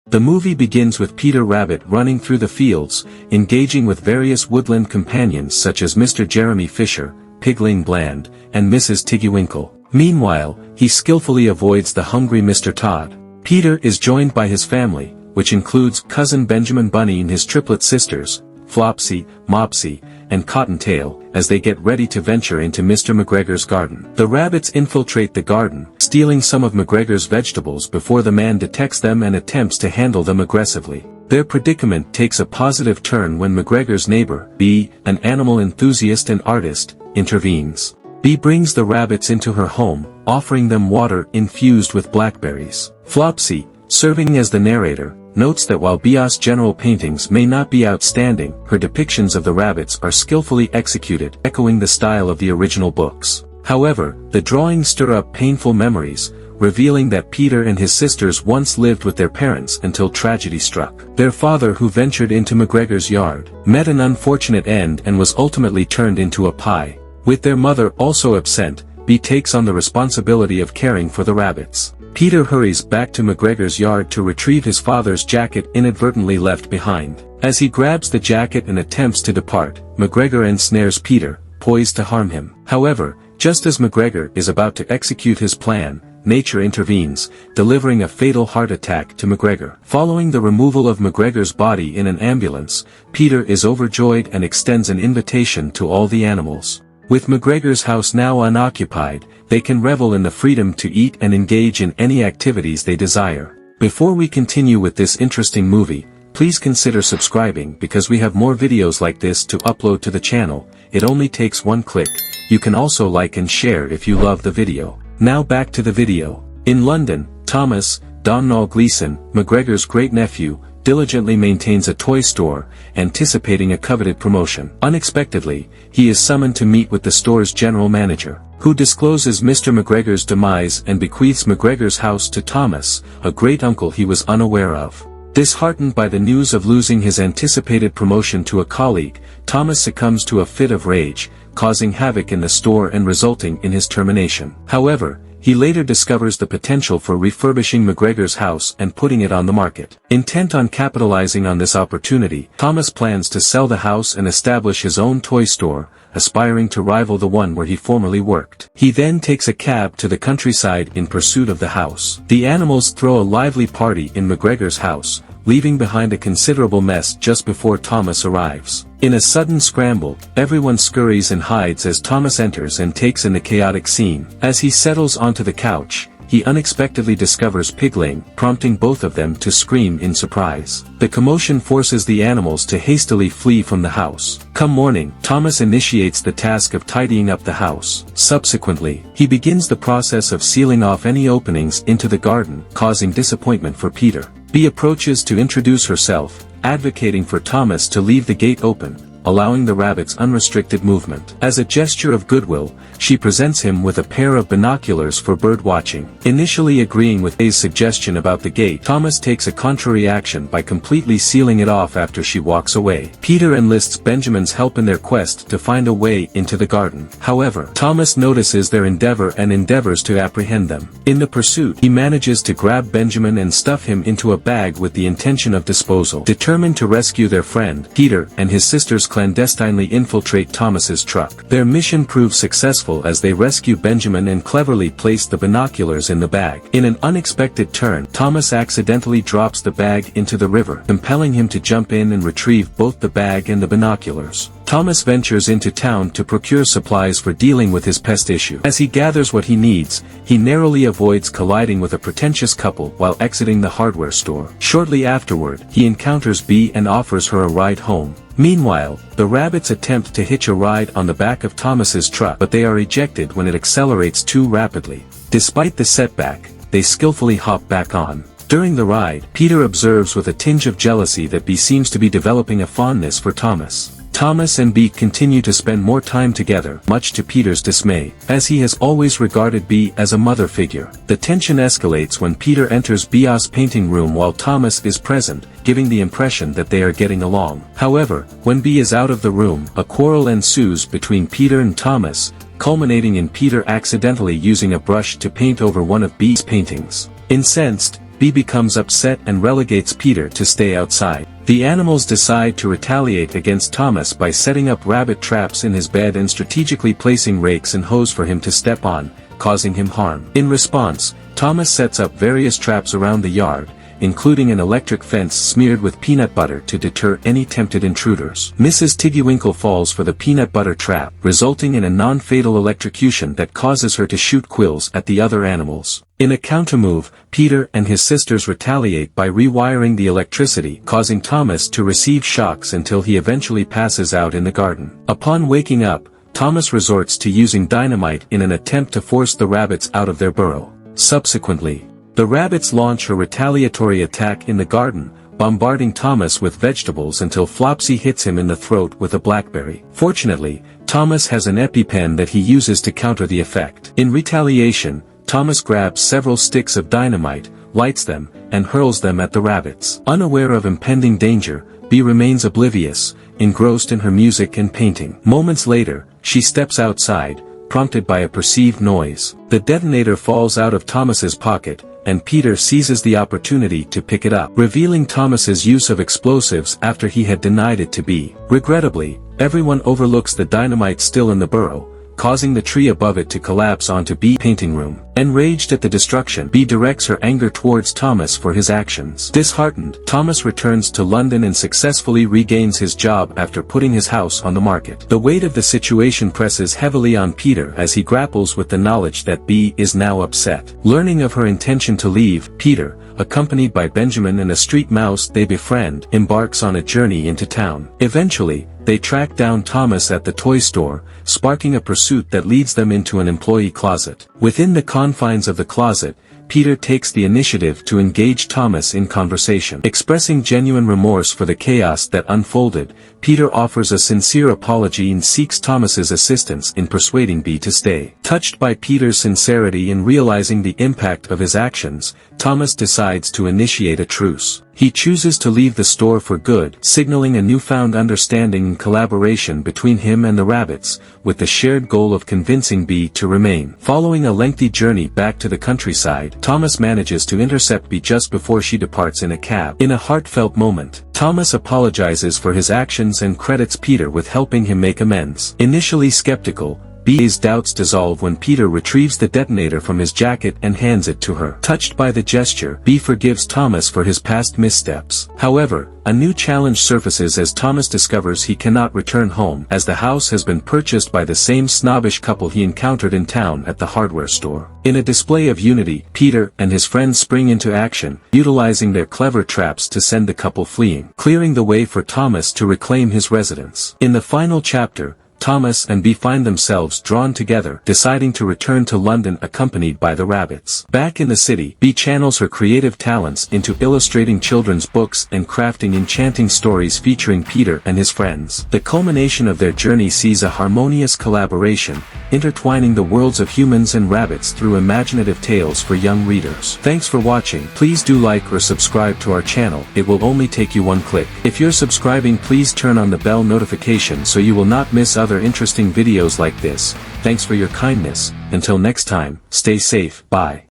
The movie begins with Peter Rabbit running through the fields, engaging with various woodland companions such as Mr. Jeremy Fisher, Pigling Bland, and Mrs. Tiggywinkle. Meanwhile, he skillfully avoids the hungry Mr. Todd. Peter is joined by his family, which includes cousin Benjamin Bunny and his triplet sisters, Flopsy, Mopsy, and Cottontail, as they get ready to venture into Mr. McGregor's garden. The rabbits infiltrate the garden, stealing some of McGregor's vegetables before the man detects them and attempts to handle them aggressively. Their predicament takes a positive turn when McGregor's neighbor, Bee, an animal enthusiast and artist, intervenes. Bee brings the rabbits into her home, offering them water infused with blackberries. Flopsy, serving as the narrator, notes that while Bee's general paintings may not be outstanding, her depictions of the rabbits are skillfully executed, echoing the style of the original books. However, the drawings stir up painful memories, revealing that Peter and his sisters once lived with their parents until tragedy struck. Their father, who ventured into McGregor's yard, met an unfortunate end and was ultimately turned into a pie. With their mother also absent, Bee takes on the responsibility of caring for the rabbits. Peter hurries back to McGregor's yard to retrieve his father's jacket inadvertently left behind. As he grabs the jacket and attempts to depart, McGregor ensnares Peter, poised to harm him. However, just as McGregor is about to execute his plan, nature intervenes, delivering a fatal heart attack to McGregor. Following the removal of McGregor's body in an ambulance, Peter is overjoyed and extends an invitation to all the animals. With McGregor's house now unoccupied, they can revel in the freedom to eat and engage in any activities they desire. Before we continue with this interesting movie, please consider subscribing because we have more videos like this to upload to the channel. It only takes one click. You can also like and share if you love the video. Now back to the video. In London, Thomas, Domhnall Gleeson, McGregor's great-nephew, diligently maintains a toy store, anticipating a coveted promotion. Unexpectedly, he is summoned to meet with the store's general manager, who discloses Mr. McGregor's demise and bequeaths McGregor's house to Thomas, a great-uncle he was unaware of. Disheartened by the news of losing his anticipated promotion to a colleague, Thomas succumbs to a fit of rage, causing havoc in the store and resulting in his termination. However, he later discovers the potential for refurbishing McGregor's house and putting it on the market. Intent on capitalizing on this opportunity, Thomas plans to sell the house and establish his own toy store, aspiring to rival the one where he formerly worked. He then takes a cab to the countryside in pursuit of the house. The animals throw a lively party in McGregor's house, leaving behind a considerable mess just before Thomas arrives. In a sudden scramble, everyone scurries and hides as Thomas enters and takes in the chaotic scene. As he settles onto the couch, he unexpectedly discovers Pigling, prompting both of them to scream in surprise. The commotion forces the animals to hastily flee from the house. Come morning, Thomas initiates the task of tidying up the house. Subsequently, he begins the process of sealing off any openings into the garden, causing disappointment for Peter. Bee approaches to introduce herself, advocating for Thomas to leave the gate open, allowing the rabbits unrestricted movement. As a gesture of goodwill, she presents him with a pair of binoculars for bird watching. Initially agreeing with Bee's suggestion about the gate, Thomas takes a contrary action by completely sealing it off after she walks away. Peter enlists Benjamin's help in their quest to find a way into the garden. However, Thomas notices their endeavor and endeavors to apprehend them. In the pursuit, he manages to grab Benjamin and stuff him into a bag with the intention of disposal. Determined to rescue their friend, Peter and his sisters clandestinely infiltrate Thomas's truck. Their mission proves successful as they rescue Benjamin and cleverly place the binoculars in the bag. In an unexpected turn, Thomas accidentally drops the bag into the river, compelling him to jump in and retrieve both the bag and the binoculars. Thomas ventures into town to procure supplies for dealing with his pest issue. As he gathers what he needs, he narrowly avoids colliding with a pretentious couple while exiting the hardware store. Shortly afterward, he encounters Bee and offers her a ride home. Meanwhile, the rabbits attempt to hitch a ride on the back of Thomas's truck, but they are ejected when it accelerates too rapidly. Despite the setback, they skillfully hop back on. During the ride, Peter observes with a tinge of jealousy that Bee seems to be developing a fondness for Thomas. Thomas and Bee continue to spend more time together, much to Peter's dismay, as he has always regarded Bee as a mother figure. The tension escalates when Peter enters Bee's painting room while Thomas is present, giving the impression that they are getting along. However, when Bee is out of the room, a quarrel ensues between Peter and Thomas, culminating in Peter accidentally using a brush to paint over one of Bee's paintings. Incensed, Bee becomes upset and relegates Peter to stay outside. The animals decide to retaliate against Thomas by setting up rabbit traps in his bed and strategically placing rakes and hose for him to step on, causing him harm. In response, Thomas sets up various traps around the yard, including an electric fence smeared with peanut butter to deter any tempted intruders. Mrs. Tiggywinkle falls for the peanut butter trap, resulting in a non-fatal electrocution that causes her to shoot quills at the other animals. In a countermove, Peter and his sisters retaliate by rewiring the electricity, causing Thomas to receive shocks until he eventually passes out in the garden. Upon waking up, Thomas resorts to using dynamite in an attempt to force the rabbits out of their burrow. Subsequently, the rabbits launch a retaliatory attack in the garden, bombarding Thomas with vegetables until Flopsy hits him in the throat with a blackberry. Fortunately, Thomas has an EpiPen that he uses to counter the effect. In retaliation, Thomas grabs several sticks of dynamite, lights them, and hurls them at the rabbits. Unaware of impending danger, Bee remains oblivious, engrossed in her music and painting. Moments later, she steps outside, prompted by a perceived noise. The detonator falls out of Thomas's pocket, and Peter seizes the opportunity to pick it up, revealing Thomas's use of explosives after he had denied it to Bee. Regrettably, everyone overlooks the dynamite still in the burrow, causing the tree above it to collapse onto Bee's painting room. Enraged at the destruction, Bee directs her anger towards Thomas for his actions. Disheartened, Thomas returns to London and successfully regains his job after putting his house on the market. The weight of the situation presses heavily on Peter as he grapples with the knowledge that Bee is now upset. Learning of her intention to leave, Peter, accompanied by Benjamin and a street mouse they befriend, embarks on a journey into town. Eventually, they track down Thomas at the toy store, sparking a pursuit that leads them into an employee closet. Within the confines of the closet, Peter takes the initiative to engage Thomas in conversation. Expressing genuine remorse for the chaos that unfolded, Peter offers a sincere apology and seeks Thomas's assistance in persuading Bee to stay. Touched by Peter's sincerity and realizing the impact of his actions, Thomas decides to initiate a truce. He chooses to leave the store for good, signaling a newfound understanding and collaboration between him and the rabbits, with the shared goal of convincing Bee to remain. Following a lengthy journey back to the countryside, Thomas manages to intercept Bee just before she departs in a cab. In a heartfelt moment, Thomas apologizes for his actions and credits Peter with helping him make amends. Initially skeptical, Bee's doubts dissolve when Peter retrieves the detonator from his jacket and hands it to her. Touched by the gesture, Bee forgives Thomas for his past missteps. However, a new challenge surfaces as Thomas discovers he cannot return home, as the house has been purchased by the same snobbish couple he encountered in town at the hardware store. In a display of unity, Peter and his friends spring into action, utilizing their clever traps to send the couple fleeing, clearing the way for Thomas to reclaim his residence. In the final chapter, Thomas and Bee find themselves drawn together, deciding to return to London accompanied by the rabbits. Back in the city, Bee channels her creative talents into illustrating children's books and crafting enchanting stories featuring Peter and his friends. The culmination of their journey sees a harmonious collaboration, intertwining the worlds of humans and rabbits through imaginative tales for young readers. Thanks for watching. Please do like or subscribe to our channel. It will only take you one click. If you're subscribing, please turn on the bell notification so you will not miss other interesting videos like this. Thanks for your kindness. Until next time, stay safe. Bye.